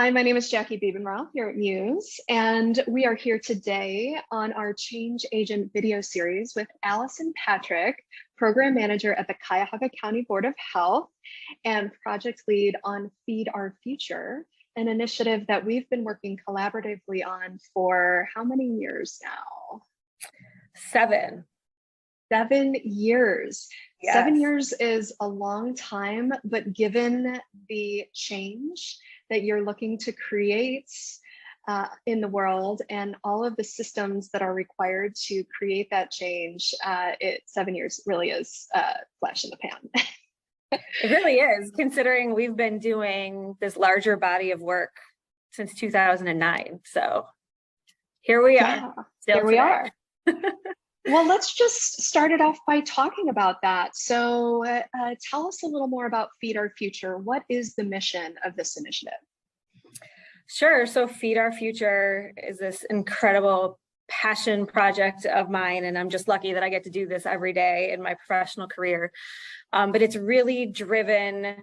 Hi, my name is Jackie Biebenroth here at Muse, and we are here today on our Change Agent video series with Alison Patrick, Program Manager at the Cuyahoga County Board of Health and Project Lead on Feed Our Future, an initiative that we've been working collaboratively on for how many years now? 7. 7 years. Yes. 7 years is a long time, but given the change that you're looking to create in the world and all of the systems that are required to create that change, 7 years really is a flash in the pan. It really is, considering we've been doing this larger body of work since 2009. So here we are. Here we are. Well, let's just start it off by talking about that. So tell us a little more about Feed Our Future. What is the mission of this initiative? Sure. So Feed Our Future is this incredible passion project of mine, and I'm just lucky that I get to do this every day in my professional career. But it's really driven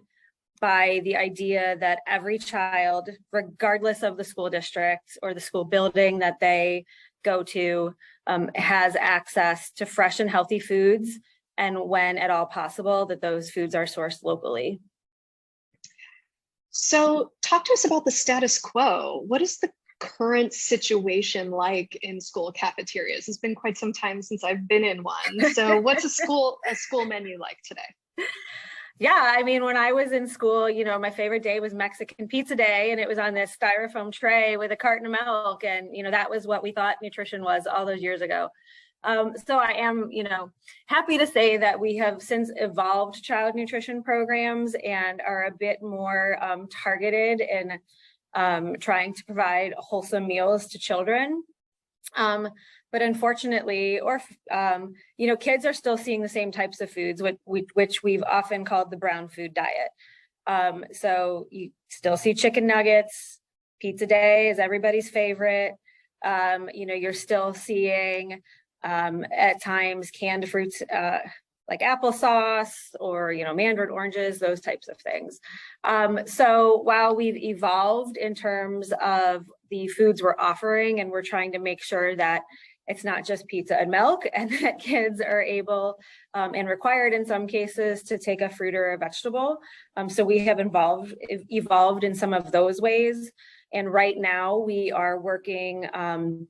by the idea that every child, regardless of the school district or the school building that they go to, has access to fresh and healthy foods, and when at all possible, that those foods are sourced locally. So talk to us about the status quo. What is the current situation like in school cafeterias? It's been quite some time since I've been in one. So what's a school menu like today? Yeah, I mean, when I was in school, my favorite day was Mexican pizza day, and it was on this styrofoam tray with a carton of milk. And, that was what we thought nutrition was all those years ago. So I am, happy to say that we have since evolved child nutrition programs and are a bit more targeted in trying to provide wholesome meals to children. But unfortunately, kids are still seeing the same types of foods, which we've often called the brown food diet. So you still see chicken nuggets, pizza day is everybody's favorite. You're still seeing at times canned fruits like applesauce or, mandarin oranges, those types of things. So while we've evolved in terms of the foods we're offering, and we're trying to make sure that it's not just pizza and milk, and that kids are able and required in some cases to take a fruit or a vegetable. So we have evolved in some of those ways. And right now we are working on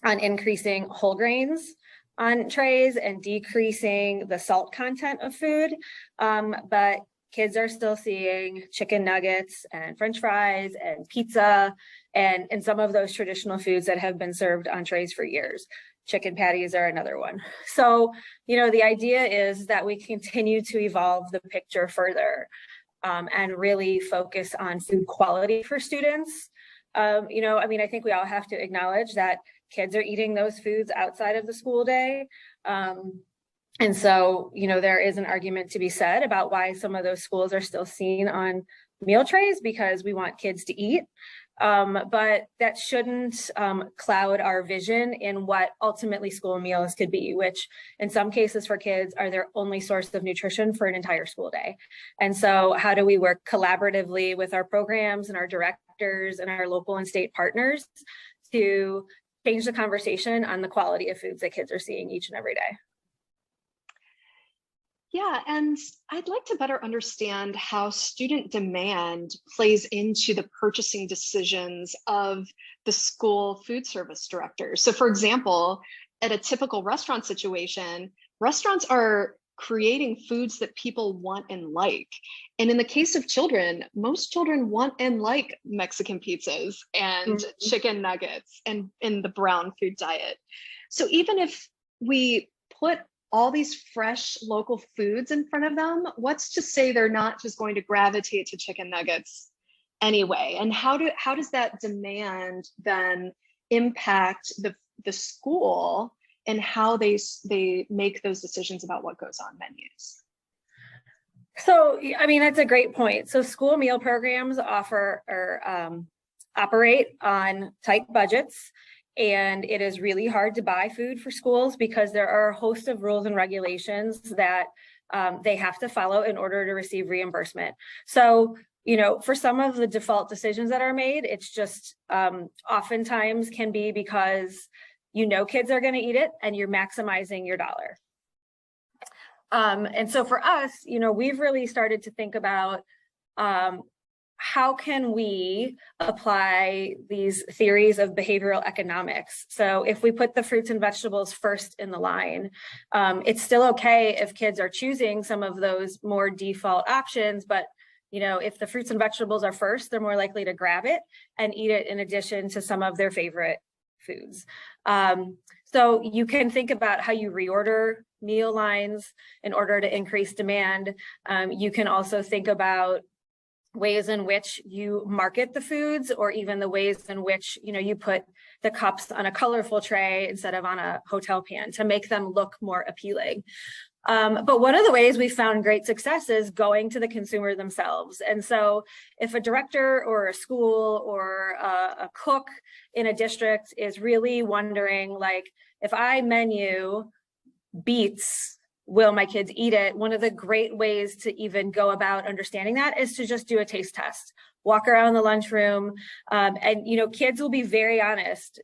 increasing whole grains on trays and decreasing the salt content of food. But kids are still seeing chicken nuggets and French fries and pizza and some of those traditional foods that have been served on trays for years. Chicken patties are another one. So, the idea is that we continue to evolve the picture further and really focus on food quality for students. I think we all have to acknowledge that kids are eating those foods outside of the school day. And so, there is an argument to be said about why some of those schools are still seen on meal trays, because we want kids to eat. But that shouldn't cloud our vision in what ultimately school meals could be, which in some cases for kids are their only source of nutrition for an entire school day. And so how do we work collaboratively with our programs and our directors and our local and state partners to change the conversation on the quality of foods that kids are seeing each and every day? Yeah, and I'd like to better understand how student demand plays into the purchasing decisions of the school food service directors. So for example, at a typical restaurant situation, restaurants are creating foods that people want and like. And in the case of children, most children want and like Mexican pizzas and chicken nuggets and in the brown food diet. So even if we put all these fresh local foods in front of them, what's to say they're not just going to gravitate to chicken nuggets anyway? And how does that demand then impact the school and how they make those decisions about what goes on menus? So, that's a great point. So school meal programs operate on tight budgets. And it is really hard to buy food for schools because there are a host of rules and regulations that they have to follow in order to receive reimbursement. So For some of the default decisions that are made, it's just oftentimes can be because kids are going to eat it and you're maximizing your dollar. And so for us, we've really started to think about how can we apply these theories of behavioral economics? So if we put the fruits and vegetables first in the line, it's still okay if kids are choosing some of those more default options, but if the fruits and vegetables are first, they're more likely to grab it and eat it in addition to some of their favorite foods. So you can think about how you reorder meal lines in order to increase demand. You can also think about ways in which you market the foods, or even the ways in which you put the cups on a colorful tray instead of on a hotel pan to make them look more appealing. But one of the ways we found great success is going to the consumer themselves. And so if a director or a school or a cook in a district is really wondering, like, if I menu beets, will my kids eat it? One of the great ways to even go about understanding that is to just do a taste test. Walk around the lunchroom, and kids will be very honest.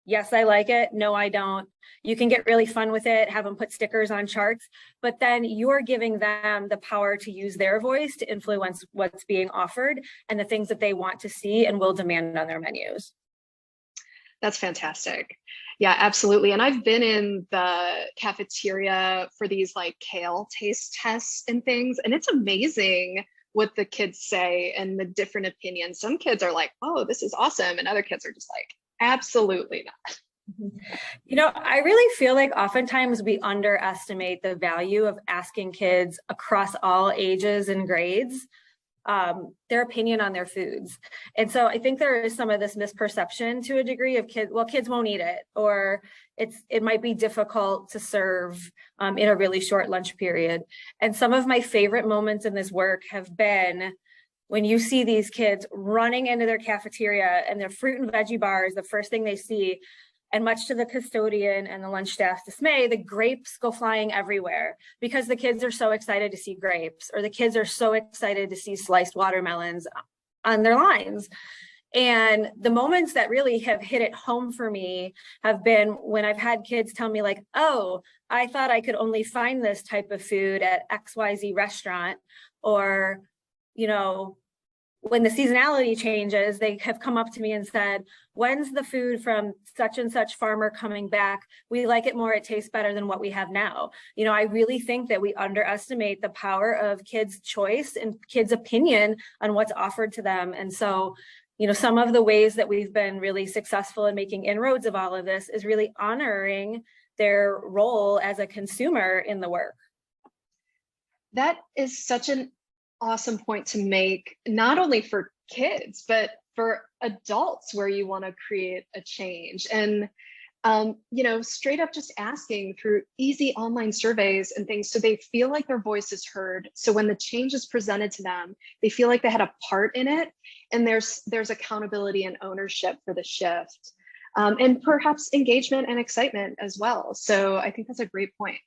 Yes, I like it. No, I don't. You can get really fun with it, have them put stickers on charts, but then you're giving them the power to use their voice to influence what's being offered and the things that they want to see and will demand on their menus. That's fantastic. Yeah, absolutely. And I've been in the cafeteria for these like kale taste tests and things, and it's amazing what the kids say and the different opinions. Some kids are like, oh, this is awesome. And other kids are just like, absolutely not. I really feel like oftentimes we underestimate the value of asking kids across all ages and grades their opinion on their foods. And so I think there is some of this misperception to a degree of kids won't eat it, or it might be difficult to serve in a really short lunch period. And some of my favorite moments in this work have been when you see these kids running into their cafeteria and their fruit and veggie bars, the first thing they see, and much to the custodian and the lunch staff's dismay, the grapes go flying everywhere because the kids are so excited to see grapes, or the kids are so excited to see sliced watermelons on their lines. And the moments that really have hit it home for me have been when I've had kids tell me like, oh, I thought I could only find this type of food at XYZ restaurant, or, when the seasonality changes, they have come up to me and said, when's the food from such and such farmer coming back? We like it more. It tastes better than what we have now. I really think that we underestimate the power of kids' choice and kids' opinion on what's offered to them. And so, some of the ways that we've been really successful in making inroads of all of this is really honoring their role as a consumer in the work. That is such an awesome point to make, not only for kids, but for adults where you want to create a change. And, straight up just asking through easy online surveys and things so they feel like their voice is heard. So when the change is presented to them, they feel like they had a part in it. And there's accountability and ownership for the shift. And perhaps engagement and excitement as well. So I think that's a great point.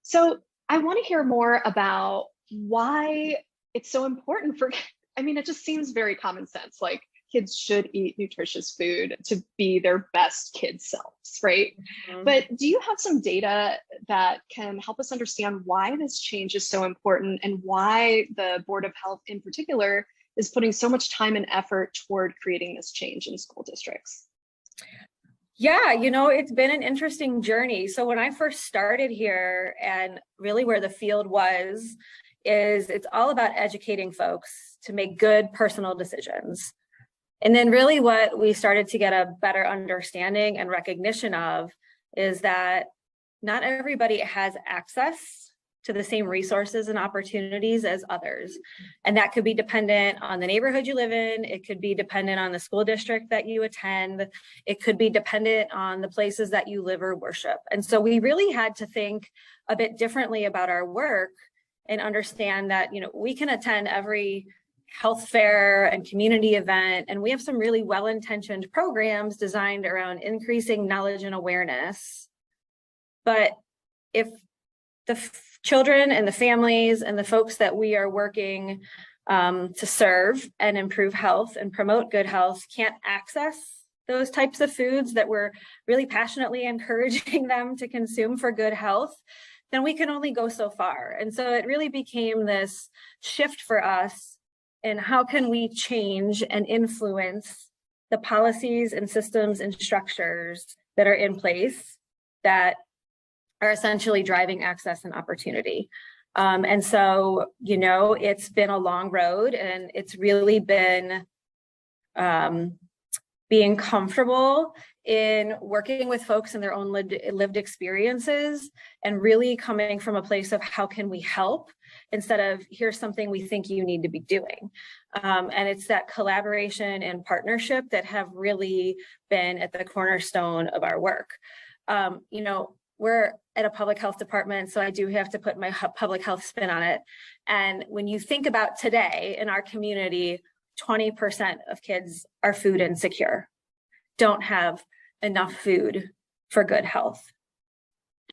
So I want to hear more about why it's so important it just seems very common sense, like kids should eat nutritious food to be their best kid selves, right? Mm-hmm. But do you have some data that can help us understand why this change is so important and why the Board of Health in particular is putting so much time and effort toward creating this change in school districts? Yeah, it's been an interesting journey. So when I first started here, and really where the field is it's all about educating folks to make good personal decisions. And then really what we started to get a better understanding and recognition of is that not everybody has access to the same resources and opportunities as others. And that could be dependent on the neighborhood you live in. It could be dependent on the school district that you attend. It could be dependent on the places that you live or worship. And so we really had to think a bit differently about our work and understand that, we can attend every health fair and community event, and we have some really well-intentioned programs designed around increasing knowledge and awareness. But if children and the families and the folks that we are working to serve and improve health and promote good health can't access those types of foods that we're really passionately encouraging them to consume for good health, then we can only go so far. And so it really became this shift for us in how can we change and influence the policies and systems and structures that are in place that are essentially driving access and opportunity. And so, it's been a long road, and it's really been being comfortable in working with folks in their own lived experiences, and really coming from a place of how can we help instead of here's something we think you need to be doing. And it's that collaboration and partnership that have really been at the cornerstone of our work. We're at a public health department, so I do have to put my public health spin on it. And when you think about today in our community, 20% of kids are food insecure, don't have enough food for good health.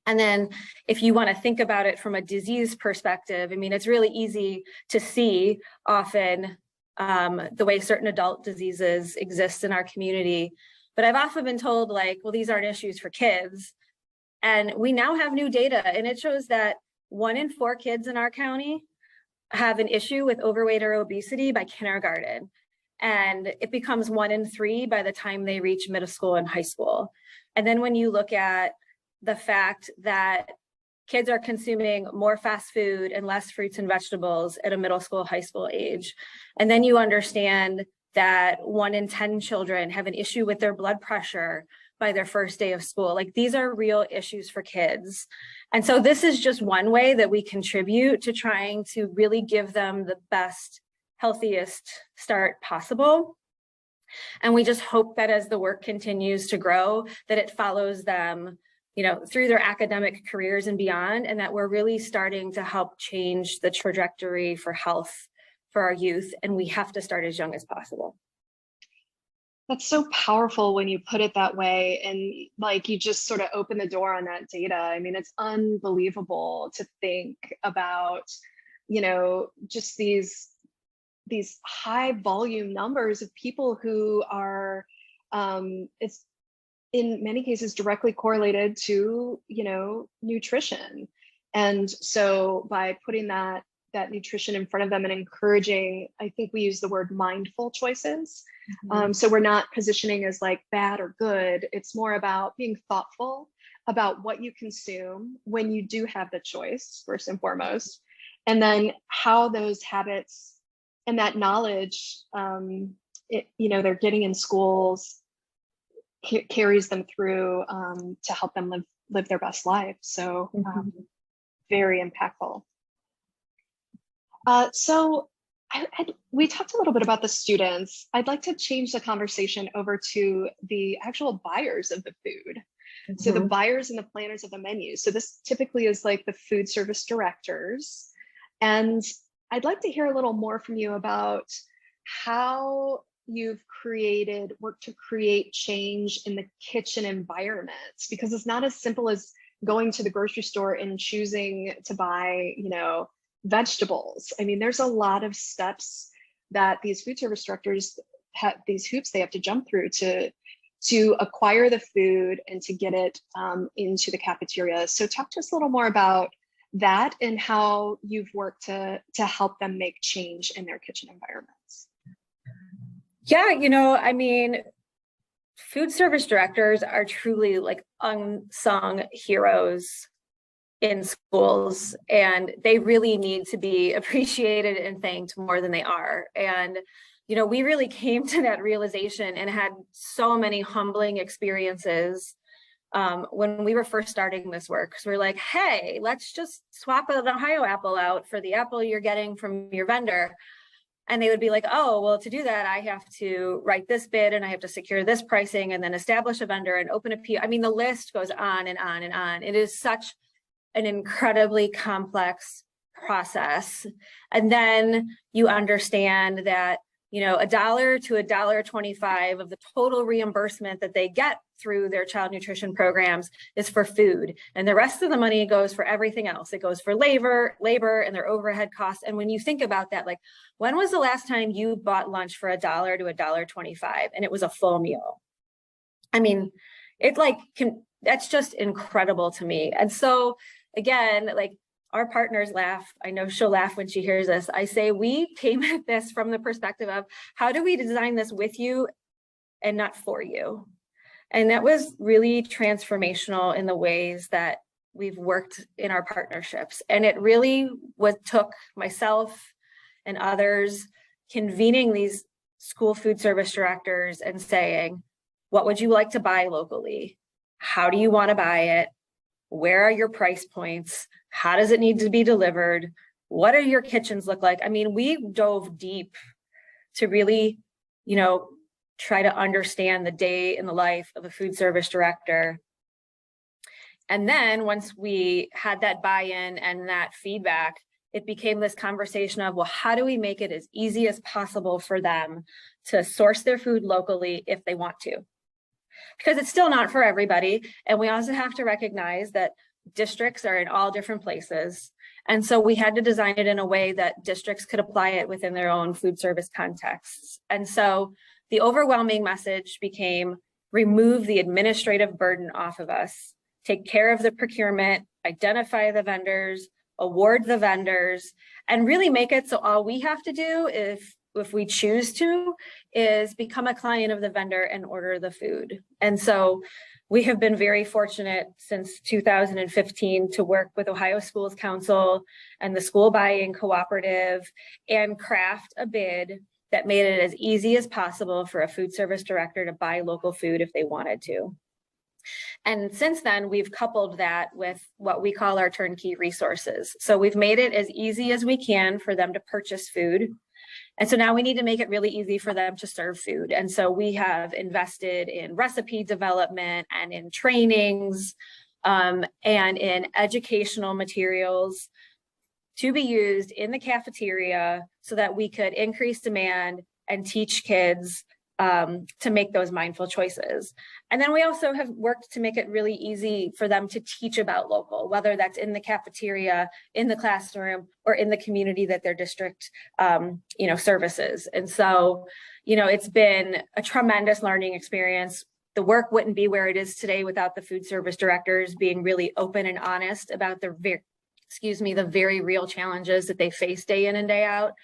And then if you want to think about it from a disease perspective, it's really easy to see often the way certain adult diseases exist in our community. But I've often been told, well, these aren't issues for kids. And we now have new data, and it shows that 1 in 4 kids in our county have an issue with overweight or obesity by kindergarten. And it becomes 1 in 3 by the time they reach middle school and high school. And then when you look at the fact that kids are consuming more fast food and less fruits and vegetables at a middle school, high school age, and then you understand that 1 in 10 children have an issue with their blood pressure by their first day of school. These are real issues for kids. And so this is just one way that we contribute to trying to really give them the best, healthiest start possible. And we just hope that as the work continues to grow, that it follows them, through their academic careers and beyond, and that we're really starting to help change the trajectory for health for our youth. And we have to start as young as possible. That's so powerful when you put it that way. And you just sort of open the door on that data. It's unbelievable to think about, just these high volume numbers of people who are, it's in many cases directly correlated to, nutrition. And so by putting that nutrition in front of them and encouraging, I think we use the word mindful choices. Mm-hmm. So we're not positioning as bad or good. It's more about being thoughtful about what you consume when you do have the choice, first and foremost, and then how those habits and that knowledge, they're getting in schools carries them through to help them live their best life. So very impactful. So we talked a little bit about the students. I'd like to change the conversation over to the actual buyers of the food. Mm-hmm. So the buyers and the planners of the menu. So this typically is the food service directors. And I'd like to hear a little more from you about how you've worked to create change in the kitchen environments, because it's not as simple as going to the grocery store and choosing to buy, vegetables. There's a lot of steps that these food service directors have, these hoops they have to jump through to acquire the food and to get it into the cafeteria. So talk to us a little more about that and how you've worked to help them make change in their kitchen environments. Yeah, food service directors are truly unsung heroes in schools, and they really need to be appreciated and thanked more than they are. And, we really came to that realization and had so many humbling experiences when we were first starting this work. So we're hey, let's just swap an Ohio apple out for the apple you're getting from your vendor. And they would be oh, well, to do that, I have to write this bid and I have to secure this pricing and then establish a vendor and open a PO. The list goes on and on and on. It is such an incredibly complex process. And then you understand that $1 to $1.25 of the total reimbursement that they get through their child nutrition programs is for food. And the rest of the money goes for everything else. It goes for labor and their overhead costs. And when you think about that, like, when was the last time you bought lunch for $1 to $1.25 and it was a full meal? I mean, that's just incredible to me. And so again, like, our partners laugh. I know she'll laugh when she hears this. I say we came at this from the perspective of, how do we design this with you and not for you? And that was really transformational in the ways that we've worked in our partnerships. And it really took myself and others convening these school food service directors and saying, what would you like to buy locally? How do you want to buy it? Where are your price points? How does it need to be delivered? What do your kitchens look like? I mean, we dove deep to really, try to understand the day in the life of a food service director. And then once we had that buy-in and that feedback, it became this conversation of, well, how do we make it as easy as possible for them to source their food locally if they want to? Because it's still not for everybody. And we also have to recognize that districts are in all different places. And so we had to design it in a way that districts could apply it within their own food service contexts. And so the overwhelming message became, remove the administrative burden off of us, take care of the procurement, identify the vendors, award the vendors, and really make it so all we have to do, if we choose to, is become a client of the vendor and order the food. And so we have been very fortunate since 2015 to work with Ohio Schools Council and the School Buying Cooperative and craft a bid that made it as easy as possible for a food service director to buy local food if they wanted to. And since then, we've coupled that with what we call our turnkey resources. So we've made it as easy as we can for them to purchase food. And so now we need to make it really easy for them to serve food. And so we have invested in recipe development and in trainings and in educational materials to be used in the cafeteria so that we could increase demand and teach kids to make those mindful choices. And then we also have worked to make it really easy for them to teach about local, whether that's in the cafeteria, in the classroom, or in the community that their district, services. And so, it's been a tremendous learning experience. The work wouldn't be where it is today without the food service directors being really open and honest about the very real challenges that they face day in and day out,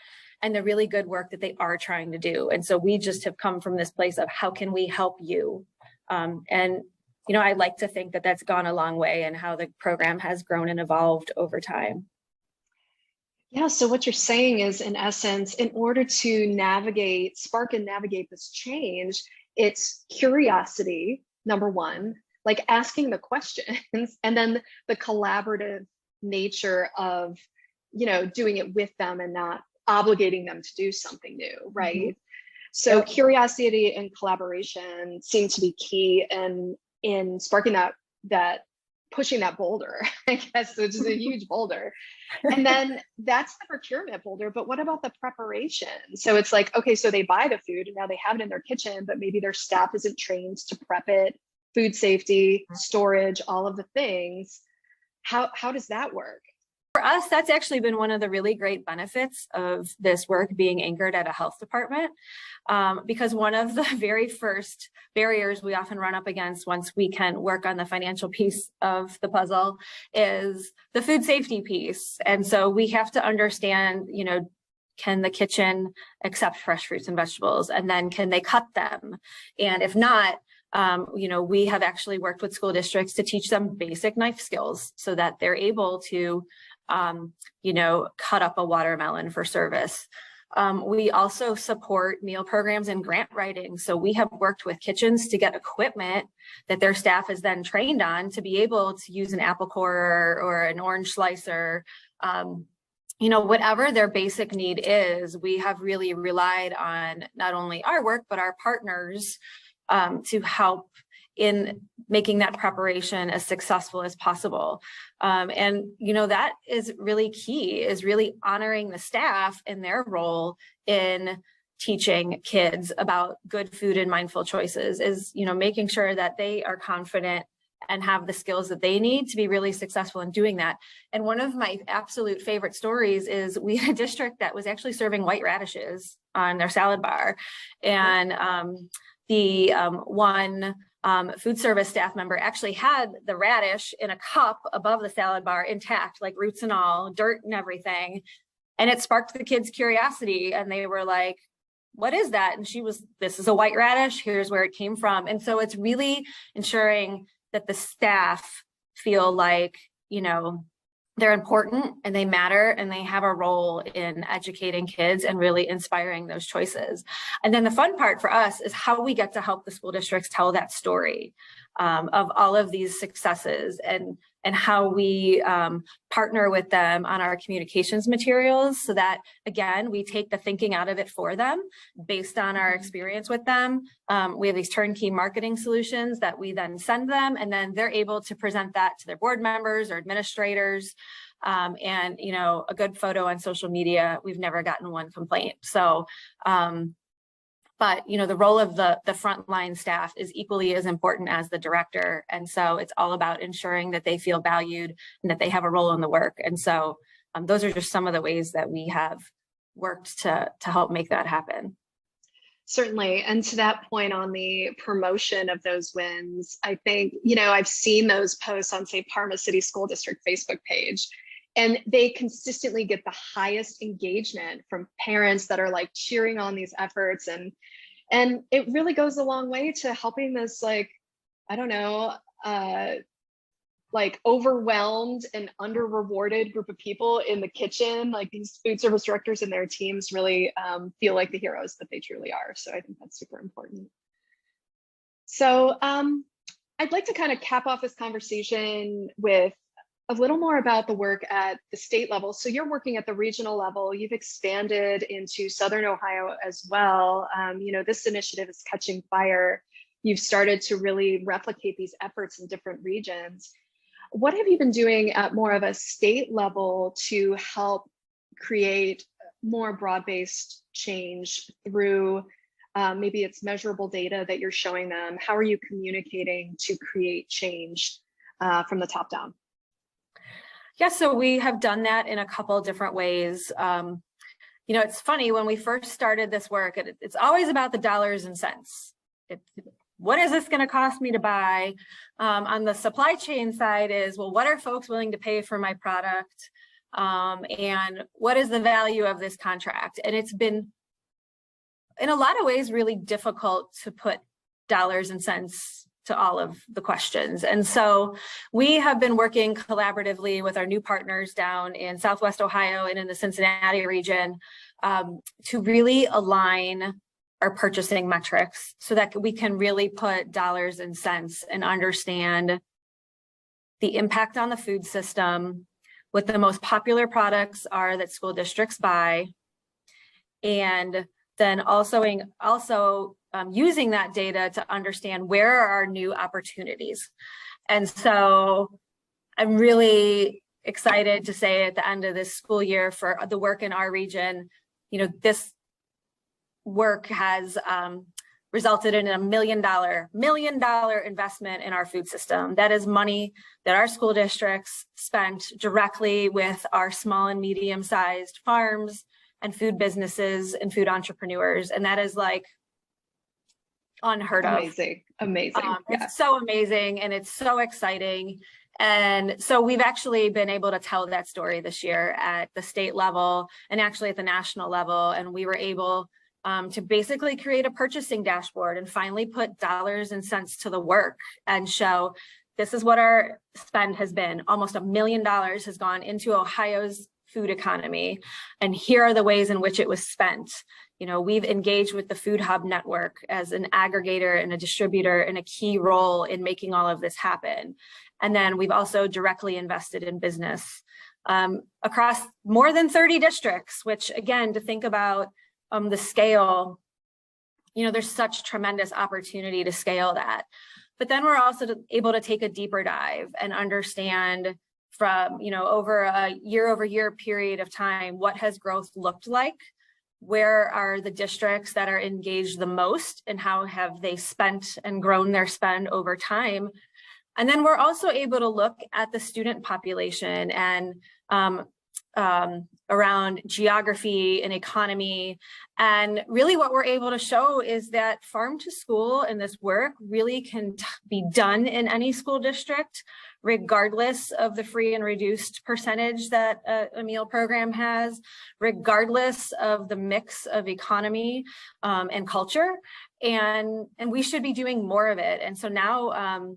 and the really good work that they are trying to do. And so we just have come from this place of, how can we help you? I'd like to think that that's gone a long way and how the program has grown and evolved over time. Yeah, so what you're saying is, in essence, in order to spark and navigate this change, it's curiosity, number one, like asking the questions, and then the collaborative nature of, doing it with them and not obligating them to do something new, right? Mm-hmm. So curiosity and collaboration seem to be key in sparking that pushing that boulder, I guess, which is a huge boulder. And then that's the procurement boulder, but what about the preparation? So it's like, okay, so they buy the food and now they have it in their kitchen, but maybe their staff isn't trained to prep it, food safety, storage, all of the things. How does that work? For us, that's actually been one of the really great benefits of this work being anchored at a health department, because one of the very first barriers we often run up against once we can work on the financial piece of the puzzle is the food safety piece. And so we have to understand, can the kitchen accept fresh fruits and vegetables? And then can they cut them? And if not, we have actually worked with school districts to teach them basic knife skills so that they're able to cut up a watermelon for service. We also support meal programs and grant writing. So we have worked with kitchens to get equipment that their staff is then trained on to be able to use an apple corer or an orange slicer. Whatever their basic need is, we have really relied on not only our work, but our partners to help in making that preparation as successful as possible. That is really key, is really honoring the staff in their role in teaching kids about good food and mindful choices is, making sure that they are confident and have the skills that they need to be really successful in doing that. And one of my absolute favorite stories is we had a district that was actually serving white radishes on their salad bar. And the one food service staff member actually had the radish in a cup above the salad bar intact, like roots and all, dirt and everything. And it sparked the kids' curiosity, and they were like, what is that? And this is a white radish, here's where it came from. And so it's really ensuring that the staff feel like, they're important and they matter and they have a role in educating kids and really inspiring those choices. And then the fun part for us is how we get to help the school districts tell that story of all of these successes, and how we partner with them on our communications materials, so that, again, we take the thinking out of it for them based on our experience with them. We have these turnkey marketing solutions that we then send them, and then they're able to present that to their board members or administrators. And, a good photo on social media, we've never gotten one complaint. So, but, the role of the frontline staff is equally as important as the director. And so it's all about ensuring that they feel valued and that they have a role in the work. And so those are just some of the ways that we have worked to help make that happen. Certainly. And to that point on the promotion of those wins, I think, I've seen those posts on, say, Parma City School District Facebook page, and they consistently get the highest engagement from parents that are like cheering on these efforts. And it really goes a long way to helping this, overwhelmed and under rewarded group of people in the kitchen. Like, these food service directors and their teams really feel like the heroes that they truly are. So I think that's super important. So I'd like to kind of cap off this conversation with a little more about the work at the state level. So you're working at the regional level. You've expanded into Southern Ohio as well. This initiative is catching fire. You've started to really replicate these efforts in different regions. What have you been doing at more of a state level to help create more broad-based change through maybe it's measurable data that you're showing them? How are you communicating to create change from the top down? Yeah, so we have done that in a couple different ways. It's funny, when we first started this work, it's always about the dollars and cents. What is this going to cost me to buy? On the supply chain side is, well, what are folks willing to pay for my product? And what is the value of this contract? And it's been, in a lot of ways, really difficult to put dollars and cents to all of the questions. And so we have been working collaboratively with our new partners down in Southwest Ohio and in the Cincinnati region to really align our purchasing metrics so that we can really put dollars and cents and understand the impact on the food system, what the most popular products are that school districts buy, and then also using that data to understand where are our new opportunities. And so I'm really excited to say at the end of this school year for the work in our region, this work has resulted in $1 million investment in our food system. That is money that our school districts spent directly with our small and medium-sized farms and food businesses and food entrepreneurs. And that is like unheard of. Amazing. It's so amazing, and it's so exciting. And so we've actually been able to tell that story this year at the state level and actually at the national level. And we were able to basically create a purchasing dashboard and finally put dollars and cents to the work and show this is what our spend has been. Almost $1 million has gone into Ohio's food economy. And here are the ways in which it was spent. We've engaged with the Food Hub Network as an aggregator and a distributor in a key role in making all of this happen. And then we've also directly invested in business across more than 30 districts, which, again, to think about the scale, there's such tremendous opportunity to scale that. But then we're also able to take a deeper dive and understand from, over a year-over-year period of time, what has growth looked like? where are the districts that are engaged the most and how have they spent and grown their spend over time. And then we're also able to look at the student population and around geography and economy. And really what we're able to show is that farm to school and this work really can be done in any school district, regardless of the free and reduced percentage that a meal program has, regardless of the mix of economy and culture. And we should be doing more of it. And so now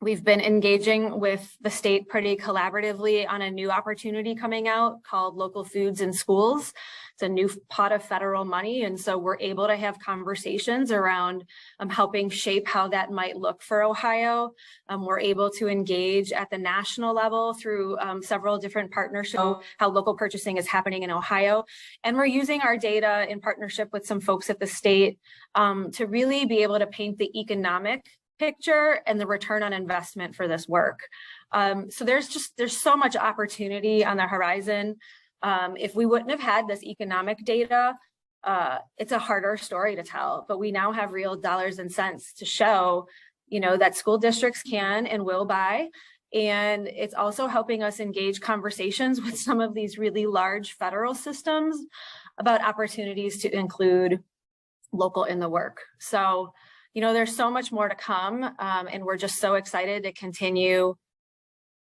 we've been engaging with the state pretty collaboratively on a new opportunity coming out called Local Foods in Schools. It's a new pot of federal money. And so we're able to have conversations around helping shape how that might look for Ohio. We're able to engage at the national level through several different partnerships, how local purchasing is happening in Ohio. And we're using our data in partnership with some folks at the state to really be able to paint the economic picture and the return on investment for this work. So there's so much opportunity on the horizon. If we wouldn't have had this economic data, it's a harder story to tell, but we now have real dollars and cents to show, that school districts can and will buy. And it's also helping us engage conversations with some of these really large federal systems about opportunities to include local in the work. So there's so much more to come, and we're just so excited to continue,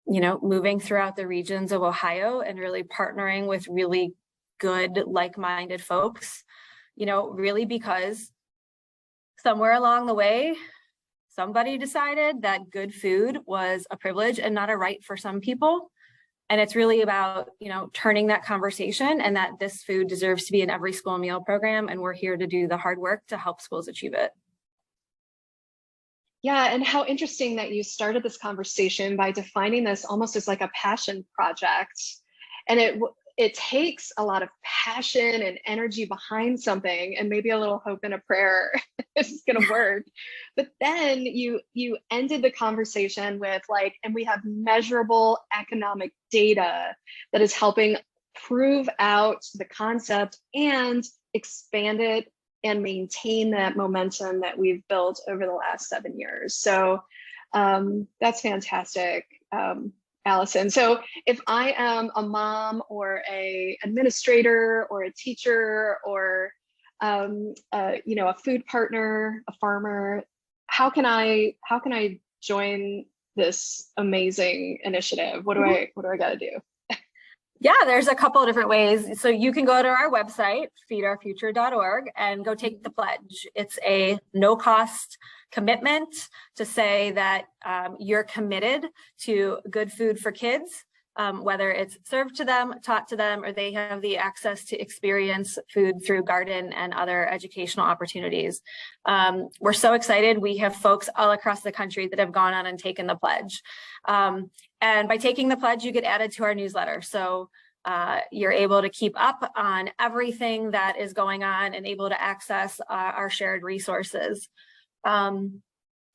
moving throughout the regions of Ohio and really partnering with really good, like-minded folks, really because somewhere along the way, somebody decided that good food was a privilege and not a right for some people. And it's really about, turning that conversation and that this food deserves to be in every school meal program. And we're here to do the hard work to help schools achieve it. Yeah, and how interesting that you started this conversation by defining this almost as like a passion project. And it takes a lot of passion and energy behind something, and maybe a little hope and a prayer it's going to work. But then you ended the conversation with and we have measurable economic data that is helping prove out the concept and expand it and maintain that momentum that we've built over the last 7 years. So that's fantastic, Alison. So if I am a mom or a administrator or a teacher or a food partner, a farmer, how can I join this amazing initiative? What do I got to do? Yeah, there's a couple of different ways. So you can go to our website, feedourfuture.org, and go take the pledge. It's a no-cost commitment to say that you're committed to good food for kids, whether it's served to them, taught to them, or they have the access to experience food through garden and other educational opportunities. We're so excited. We have folks all across the country that have gone on and taken the pledge. And by taking the pledge, you get added to our newsletter. So you're able to keep up on everything that is going on and able to access our shared resources. And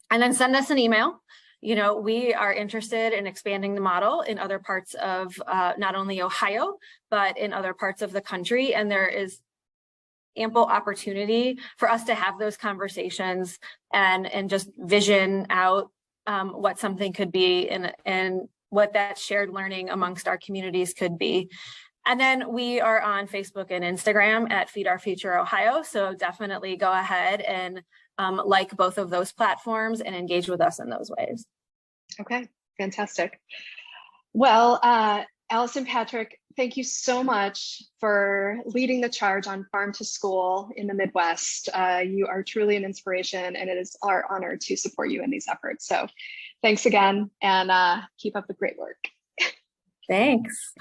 then send us an email. We are interested in expanding the model in other parts of not only Ohio, but in other parts of the country. And there is ample opportunity for us to have those conversations and just vision out what something could be and what that shared learning amongst our communities could be. And then we are on Facebook and Instagram at Feed Our Future Ohio. So definitely go ahead and like both of those platforms and engage with us in those ways. Okay, fantastic. Well, Alison Patrick, thank you so much for leading the charge on Farm to School in the Midwest. You are truly an inspiration, and it is our honor to support you in these efforts. So thanks again, and keep up the great work. Thanks.